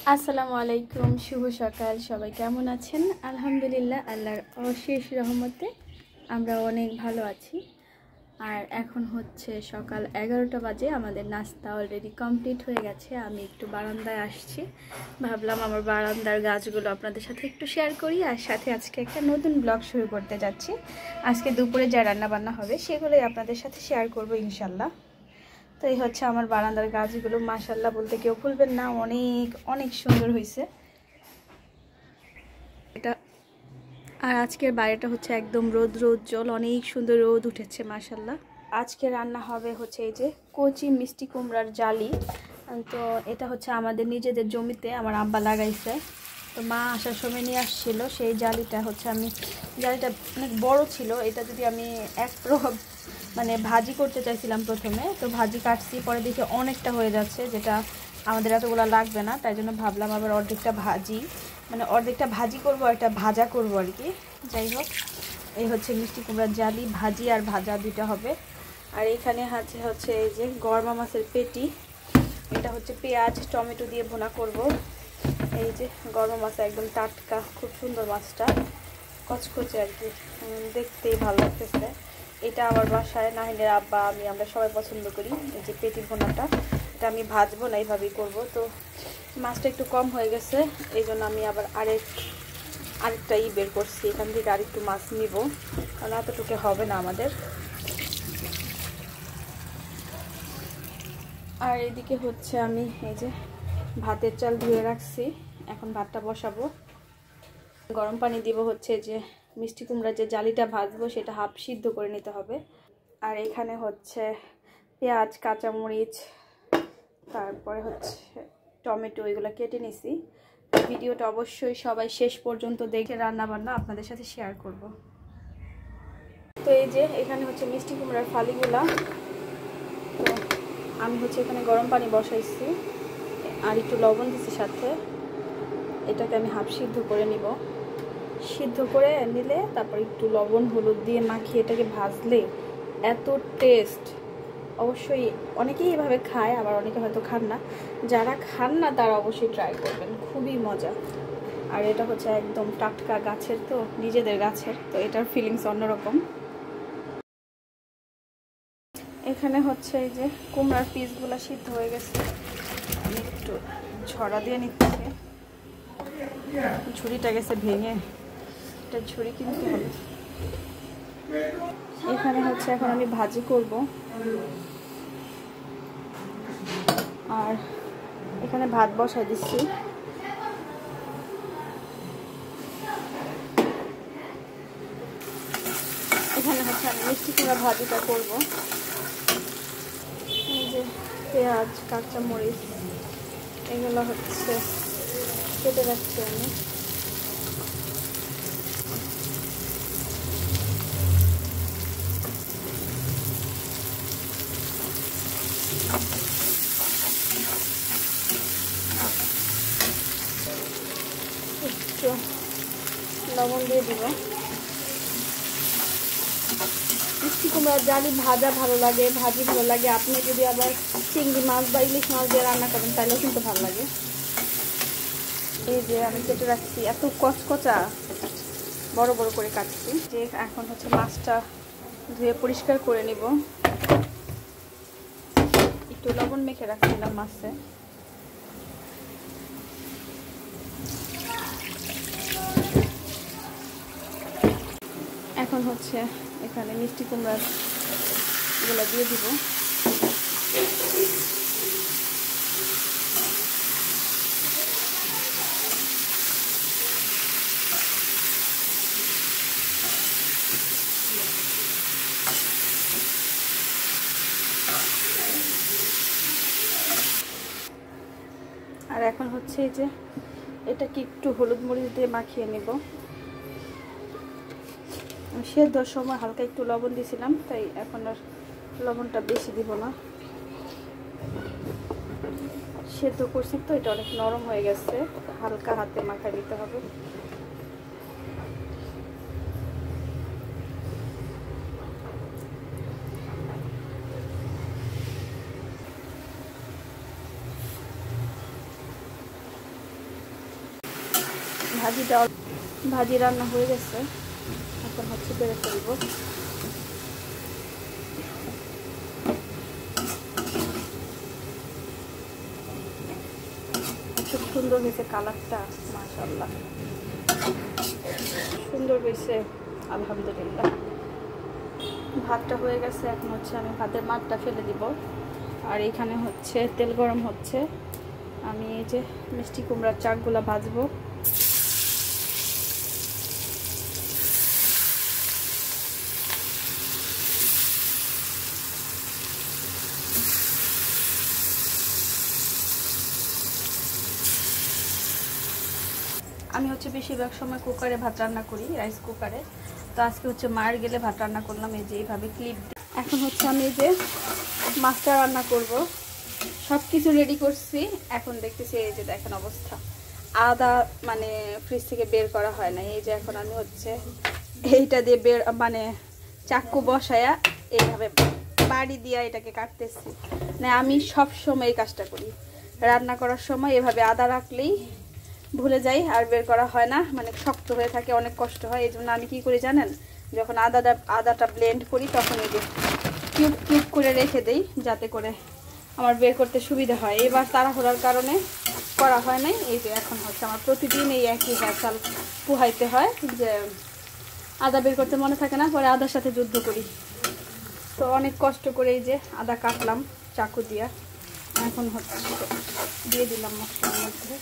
আসসালামু আলাইকুম, শুভ সকাল। সবাই কেমন আছেন? আলহামদুলিল্লাহ, আল্লাহর অশেষ রহমতে আমরা অনেক ভালো আছি। আর এখন হচ্ছে সকাল 11টা বাজে। আমাদের নাস্তা অলরেডি কমপ্লিট হয়ে গেছে। আমি একটু বারান্দায় আসছি, ভাবলাম আমার বারান্দার গাছগুলো আপনাদের সাথে একটু শেয়ার করি। আর সাথে আজকে একটা নতুন ব্লগ শুরু করতে যাচ্ছি। আজকে দুপুরে যা রান্নাবান্না হবে সেগুলোই আপনাদের সাথে শেয়ার করব ইনশাল্লাহ। তো এই হচ্ছে আমার বারান্দার গাছগুলো, মাশাআল্লাহ বলতে কেউ ভুলবেন না, অনেক অনেক সুন্দর হয়েছে এটা। আর আজকের বাইরেটা হচ্ছে একদম রৌদ্র উজ্জ্বল, অনেক সুন্দর রোদ উঠেছে মাশাআল্লাহ। আজকে রান্না হবে হচ্ছে এই যে কচি মিষ্টি কুমড়ার জালি। তো এটা হচ্ছে আমাদের নিজেদের জমিতে আমার আব্বা লাগাইছে। তো মা আসার সময় নিয়ে আসছিল সেই জালিটা। হচ্ছে জালিটা অনেক বড় ছিল, এটা যদি আমি মানে ভাজি করতে চাইছিলাম প্রথমে, তো ভাজি কাটছি, পরে দেখি অনেকটা হয়ে যাচ্ছে, যেটা আমাদের এতগুলো লাগবে না। তাই জন্য ভাবলাম আবার অর্ধেকটা ভাজি করব, আর একটা ভাজা করব আর কি। যাই হোক, এই হচ্ছে মিষ্টি কুমড়ার জালি, ভাজি আর ভাজা দুইটা হবে। আর এইখানে হচ্ছে এই যে গরমা মাছের পেটি, এটা হচ্ছে পেঁয়াজ টমেটো দিয়ে ভুনা করব। এই যে গরমা মাছ একদম টাটকা, খুব সুন্দর মাছটা, কচকচে আর কি, দেখতেই ভালো লাগতেছে। এটা আমার বাসায় নাহিনের আব্বা আমরা সবাই পছন্দ করি। এই যে পেটি ভুনাটা, এটা আমি ভাজবো না, এইভাবেই করবো। তো মাছটা একটু কম হয়ে গেছে, এই জন্য আমি আবার আরেকটা বের করছি, এখান থেকে আরেকটু মাছ নিব, কারণ এতটুকু হবে না আমাদের। আর এদিকে হচ্ছে আমি এই যে ভাতের চাল ধুয়ে রাখছি, এখন ভাতটা বসাবো। গরম পানি দিব, হচ্ছে যে মিষ্টি কুমড়ার যে জালিটা ভাজবো সেটা হাফ সিদ্ধ করে নিতে হবে। আর এখানে হচ্ছে পেঁয়াজ কাঁচামরিচ, তারপরে হচ্ছে টমেটো, এগুলো কেটে নিছি। ভিডিওটা অবশ্যই সবাই শেষ পর্যন্ত দেখে রান্না বান্না আপনাদের সাথে শেয়ার করব। তো এই যে এখানে হচ্ছে মিষ্টি কুমড়ার ফালিগুলা। তো আমি হচ্ছে এখানে গরম পানি বসাইছি, আর একটু লবণ দিছি সাথে। এটাকে আমি হাফ সিদ্ধ করে নিব। সিদ্ধ করে নিলে তারপর একটু লবণ হলুদ দিয়ে মাখিয়ে এটাকে ভাজলে এত টেস্ট। অবশ্যই অনেকেই এভাবে খায়, আবার অনেকে হয়তো খান না। যারা খান না তারা অবশ্যই ট্রাই করবেন, খুবই মজা। আর এটা হচ্ছে একদম টাটকা গাছের, তো নিজেদের গাছের, তো এটার ফিলিংস অন্যরকম। এখানে হচ্ছে এই যে কুমড়ার পিসগুলো সিদ্ধ হয়ে গেছে, আমি একটু ছড়া দিয়ে নিচ্ছি। ঝুড়িটা গেছে ভেঙে, এটা ঝুড়ি কিনতে হবে। এখানে হচ্ছে এখন আমি ভাজি করব, আর এখানে ভাত বসাই দিচ্ছি। এখানে হচ্ছে আমি মিষ্টি কুমড়া ভাজিটা করব। এই যে পেঁয়াজ কাঁচামরিচ এগুলো হচ্ছে কেটে রাখছি আমি। একটু লবণ দিয়ে দিব। মিষ্টি কুমড়ার জালি ভাজা ভালো লাগে, ভাজি ভালো লাগে। আপনি যদি আবার চিংড়ি মাছ বা ইলিশ মাছ দিয়ে রান্না করেন তাহলেও কিন্তু ভালো লাগে। এই যে আমি কেটে রাখছি, এত কচকচা বড় বড় করে কাটছি। যে এখন হচ্ছে মাছটা ধুয়ে পরিষ্কার করে নিব। একটু লবণ মেখে রাখছিলাম মাছে। এখন হচ্ছে এখানে মিষ্টি কুমড়ার গুলো দিয়ে দিব। আর এখন হচ্ছে এই যে এটাকে একটু হলুদ মরিচ দিয়ে মাখিয়ে নেব। সেদ্ধর সময় হালকা একটু লবণ দিয়েছিলাম, তাই এখন আর লবণটা বেশি দিব না। সেদ্ধ করছি তো, এটা অনেক নরম হয়ে গেছে, হালকা হাতে মাখায় দিতে হবে। ভাজি রান্না হয়ে গেছে, এখন হচ্ছে বেড়ে ফেলবো। খুব সুন্দর হয়েছে কালারটা, মাশাআল্লাহ সুন্দর হয়েছে, আলহামদুলিল্লাহ। ভাতটা হয়ে গেছে, এখন হচ্ছে আমি ভাতের মাঠটা ফেলে দিব। আর এখানে হচ্ছে তেল গরম হচ্ছে, আমি এই যে মিষ্টি কুমড়ার চাকগুলা ভাজবো। আমি হচ্ছে বেশিরভাগ সময় কুকারে ভাত রান্না করি, রাইস কুকারে। তো আজকে হচ্ছে মায়ের গেলে ভাত রান্না করলাম এই যে এইভাবে ক্লিপ দিয়ে। এখন হচ্ছে আমি এই যে মাছটা রান্না করব, সব কিছু রেডি করছি। এখন দেখতেছি এই যে দেখেন অবস্থা, আদা মানে ফ্রিজ থেকে বের করা হয় না। এই যে এখন আমি হচ্ছে এইটা দিয়ে মানে চাকু বসায়া এইভাবে বাড়ি দিয়ে এটাকে কাটতেছি। না আমি সব সময় এই কাজটা করি, রান্না করার সময় এভাবে আদা রাখলেই ভুলে যাই আর বের করা হয় না, মানে শক্ত হয়ে থাকে, অনেক কষ্ট হয়। এই জন্য আমি কি করি জানেন, যখন আদাটা ব্লেন্ড করি তখন এই যে কিউব কিউব করে রেখে দেই, যাতে করে আমার বের করতে সুবিধা হয়। এবার তাড়াহুড়ার কারণে করা হয় নাই। এই যে এখন হচ্ছে আমার প্রতিদিন এই একই হ্যাসাল পুহাইতে হয়, যে আদা বের করতে মনে থাকে না, পরে আদার সাথে যুদ্ধ করি। তো অনেক কষ্ট করে এই যে আদা কাটলাম চাকু দিয়া। এখন হচ্ছে দিয়ে দিলাম মশলার মধ্যে।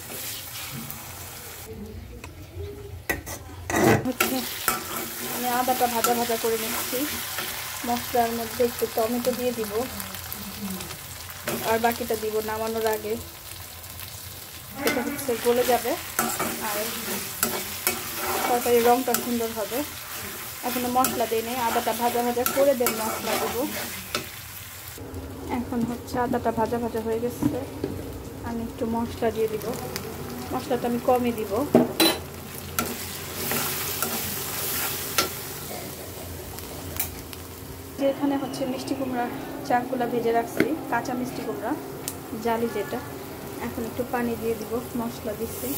হচ্ছে আমি আদাটা ভাজা ভাজা করে নিচ্ছি। মশলার মধ্যে একটু টমেটো দিয়ে দিব, আর বাকিটা দিব নামানোর আগে। এটা হচ্ছে গলে যাবে আর তরকারির রঙটা সুন্দর হবে। এখনো মশলা দিই নেই, আদাটা ভাজা ভাজা করে দেন মশলা দেবো। এখন হচ্ছে আদাটা ভাজা ভাজা হয়ে গেছে, আমি একটু মশলা দিয়ে দিব। মশলাটা আমি কমই দিব। এখানে হচ্ছে মিষ্টি কুমড়ার চাকগুলা ভেজে রাখছি, কাঁচা মিষ্টি কুমড়া জালি যেটা। এখন একটু পানি দিয়ে দিব, মশলা দিচ্ছি।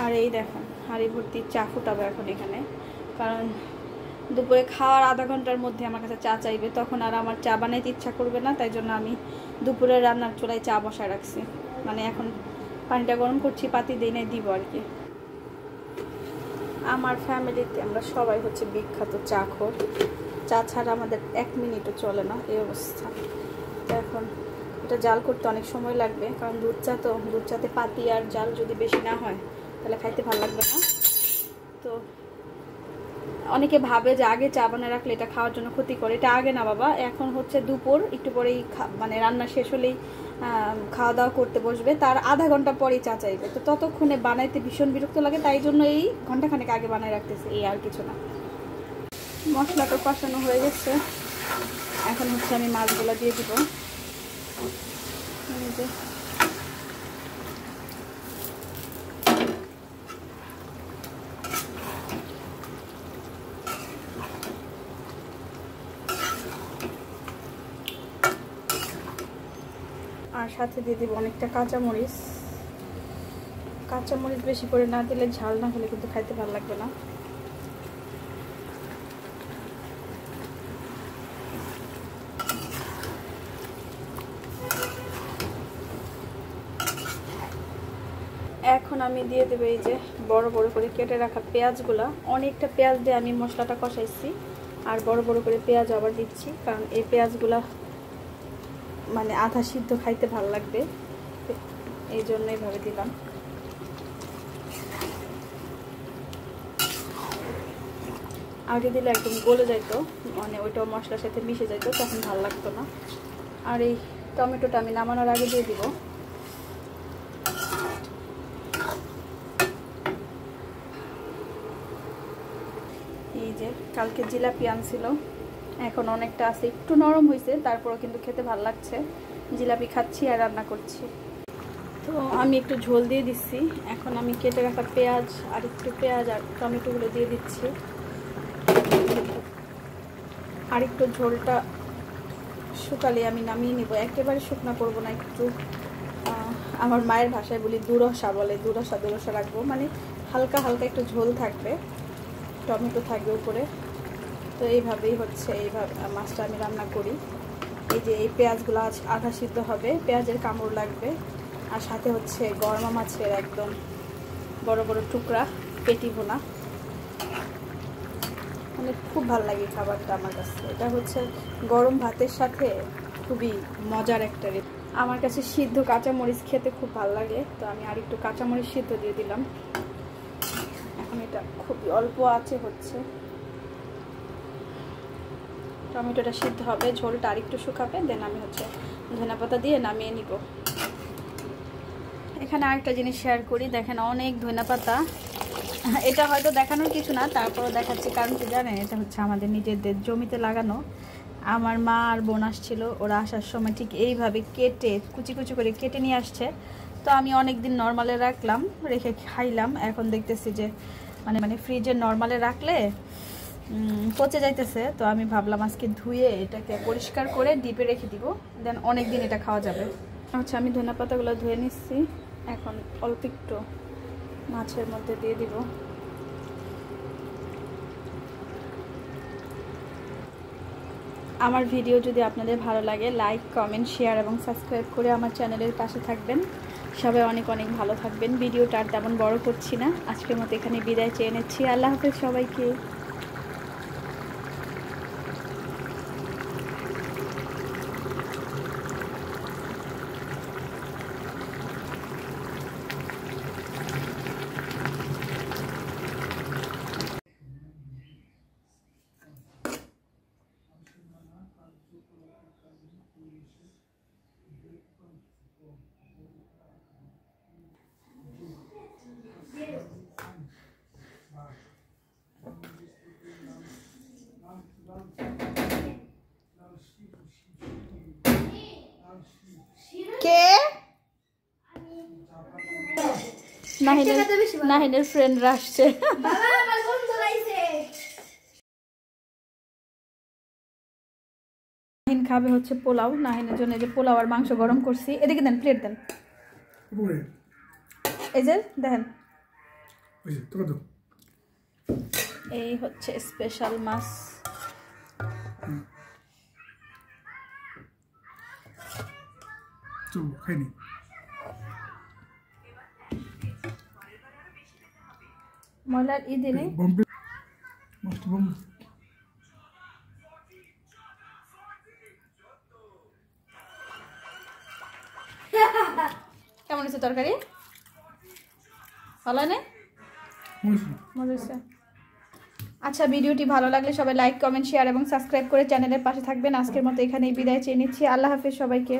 আর এই দেখেন হাঁড়ি ভর্তি চা ফুটাবো এখন এখানে, কারণ দুপুরে খাওয়ার আধা ঘন্টার মধ্যে আমার কাছে চা চাইবে, তখন আর আমার চা বানাইতে ইচ্ছা করবে না। তাই জন্য আমি দুপুরে রান্নার চুলায় চা বসায় রাখছি, মানে এখন পানিটা গরম করছি, পাতি দিই নাই, দিব আর কি। আমার ফ্যামিলিতে আমরা সবাই হচ্ছে বিখ্যাত চা খোর, চা ছাড়া আমাদের 1 মিনিটও চলে না, এই অবস্থা। তো এখন এটা জাল করতে অনেক সময় লাগবে, কারণ দুধ চা তো, দুধ চাতে পাতি আর জাল যদি বেশি না হয় তাহলে খাইতে ভালো লাগবে না। তো অনেকে ভাবে যে আগে চা বানিয়ে রাখলে এটা খাওয়ার জন্য ক্ষতি করে, এটা আগে না বাবা, এখন হচ্ছে দুপুর একটু পরেই মানে রান্না শেষ হলেই খাওয়া দাওয়া করতে বসবে, তার আধা ঘন্টা পরেই চা চাইবে। তো ততক্ষণে বানাইতে ভীষণ বিরক্ত লাগে, তাই জন্য এই ঘন্টাখানেক আগে বানায় রাখতেছে, এই আর কিছু না। মশলাটা কষানো হয়ে গেছে, এখন হচ্ছে আমি মাছগুলো দিয়ে দিব। আর সাথে দিয়ে দিব অনেকটা কাঁচামরিচ। কাঁচামরিচ বেশি করে না দিলে, ঝাল না হলে কিন্তু খাইতে ভালো লাগবে না। এখন আমি দিয়ে দেবো এই যে বড় বড় করে কেটে রাখা পেঁয়াজগুলা। অনেকটা পেঁয়াজ দিয়ে আমি মশলাটা কষাইছি, আর বড় বড় করে পেঁয়াজ আবার দিচ্ছি, কারণ এই পেঁয়াজগুলা মানে আধা সিদ্ধ খাইতে ভালো লাগবে, এই জন্য এইভাবে দিলাম। আগে দিলে একদম গলে যাইতো, মানে ওইটাও মশলার সাথে মিশে যাইতো, তখন ভালো লাগতো না। আর এই টমেটোটা আমি নামানোর আগে দিয়ে দিব। এই যে কালকে জিলাপি আনছিল, এখন অনেকটা আছে, একটু নরম হয়েছে, তারপরও কিন্তু খেতে ভালো লাগছে। জিলাপি খাচ্ছি আর রান্না করছি। তো আমি একটু ঝোল দিয়ে দিচ্ছি। এখন আমি কেটে রাখা পেঁয়াজ আর একটু পেঁয়াজ আর টমেটোগুলো দিয়ে দিচ্ছি। আর একটু ঝোলটা শুকালে আমি নামিয়ে নিব, একেবারে শুকনা করব না, একটু আমার মায়ের ভাষায় বলি দুরসা বলে, দুরসা রাখবো, মানে হালকা হালকা একটু ঝোল থাকবে, টমেটো থাকবে উপরে। তো এইভাবেই হচ্ছে এইভাবে মাছটা আমি রান্না করি। এই যে এই পেঁয়াজগুলো আধা সিদ্ধ হবে, পেঁয়াজের কামড় লাগবে, আর সাথে হচ্ছে গরমা মাছের একদম বড় বড় টুকরা পেটি ভোনা, মানে খুব ভালো লাগে খাবারটা আমার কাছে। এটা হচ্ছে গরম ভাতের সাথে খুবই মজার একটা রেসিপি। আমার কাছে সিদ্ধ কাঁচামরিচ খেতে খুব ভালো লাগে, তো আমি আর একটু কাঁচামরিচ সিদ্ধ দিয়ে দিলাম। এখন এটা খুবই অল্প আছে হচ্ছে, টমেটোটা সিদ্ধ হবে, ঝোলটা আর একটু শুকাবে, দেন আমি হচ্ছে ধনেপাতা দিয়ে নামিয়ে নিব। এখানে আরেকটা জিনিস শেয়ার করি, দেখেন অনেক ধনেপাতা। এটা হয়তো দেখানোর কিছু না, তারপরও দেখাচ্ছি, কারণ কি জানেন, এটা হচ্ছে আমাদের নিজেদের জমিতে লাগানো। আমার মা আর বোন আসছিল, ওরা আসার সময় ঠিক এইভাবে কেটে কুচি কুচি করে কেটে নিয়ে আসছে। তো আমি অনেক দিন নর্মালে রাখলাম, রেখে খাইলাম। এখন দেখতেছি যে মানে ফ্রিজে নর্মালে রাখলে পচে যাইতেছে। তো আমি ভাবলাম আজকে ধুয়ে এটাকে পরিষ্কার করে ডিপে রেখে দিব, দেন অনেক দিন এটা খাওয়া যাবে। আচ্ছা, আমি ধনেপাতাগুলো ধুয়ে নিচ্ছি, এখন অল্প একটু মাছের মধ্যে দিয়ে দিব। আমার ভিডিও যদি আপনাদের ভালো লাগে, লাইক, কমেন্ট, শেয়ার এবং সাবস্ক্রাইব করে আমার চ্যানেলের পাশে থাকবেন। সবাই অনেক অনেক ভালো থাকবেন। ভিডিওটা আর তেমন বড় করছি না, আজকের মতো এখানে বিদায় চেয়ে নিচ্ছি। আল্লাহ হাফেজ সবাইকে। কে নাহিনের ফ্রেন্ডরা আসছে। নাহিন খাবে হচ্ছে পোলাও, নাহিনের জন্য যে পোলাও আর মাংস গরম করছি। এদিকে দেন, প্লেট দেন, এই যে দেখেন, এই হচ্ছে স্পেশাল মাছ। ময়লার ঈদে নেই কেমন হয়েছে তরকারি? ভালো না? মজা হয়েছে। আচ্ছা, ভিডিওটি ভালো লাগলে সবাই লাইক, কমেন্ট, শেয়ার এবং সাবস্ক্রাইব করে চ্যানেলের পাশে থাকবেন। আজকের মতো এখানেই বিদায় চেয়ে নিচ্ছি। আল্লাহ হাফেজ সবাইকে।